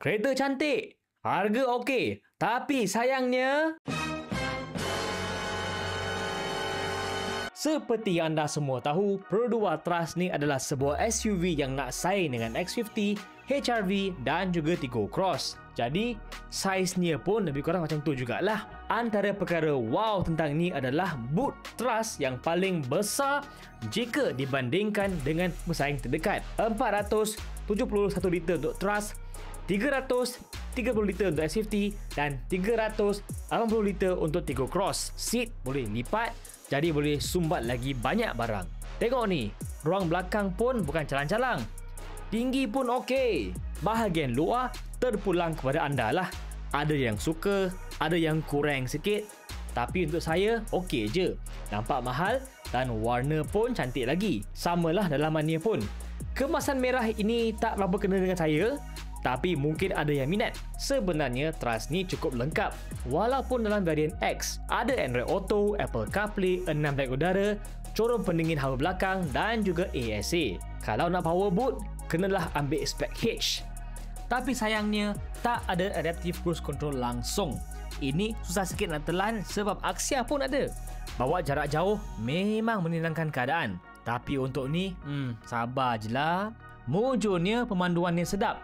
Kereta cantik, harga okey, tapi sayangnya... Seperti yang anda semua tahu, Pro 2 Trust ni adalah sebuah SUV yang nak saing dengan X50, HR-V dan juga Tiggo Cross. Jadi, saiznya pun lebih kurang macam tu jugalah. Antara perkara wow tentang ni adalah boot thrust yang paling besar jika dibandingkan dengan pesaing terdekat. 471 liter untuk thrust, 330 liter untuk X50 dan 380 liter untuk Tiggo Cross. Seat boleh lipat, jadi boleh sumbat lagi banyak barang. Tengok ni, ruang belakang pun bukan calang-calang. Tinggi pun okey. Bahagian luar terpulang kepada anda lah. Ada yang suka, ada yang kurang sikit. Tapi untuk saya, okey je. Nampak mahal dan warna pun cantik lagi. Samalah dalamannya pun. Kemasan merah ini tak berapa kena dengan saya, tapi mungkin ada yang minat. Sebenarnya Trust ni cukup lengkap. Walaupun dalam varian X ada Android Auto, Apple CarPlay, 6 beg udara, corong pendingin hawa belakang dan juga ASA. Kalau nak power boot, kenalah ambil spek H. Tapi sayangnya tak ada adaptive cruise control langsung. Ini susah sikit nak telan sebab Axia pun ada. Bawa jarak jauh memang menenangkan keadaan. Tapi untuk ni, sabar je lah. Mujurnya pemanduannya sedap.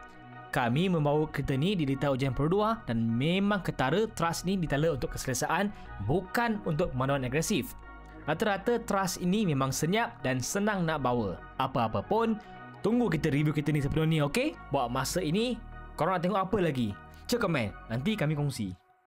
Kami membawa kereta ni di Lita Ujian Pro 2 dan memang ketara Trust ni ditala untuk keselesaan, bukan untuk pemanduan agresif. Rata-rata Trust ini memang senyap dan senang nak bawa. Apa-apa pun, tunggu kita review kereta ni sepenuh ni, okey? Buat masa ini, korang nak tengok apa lagi? Cek komen, nanti kami kongsi.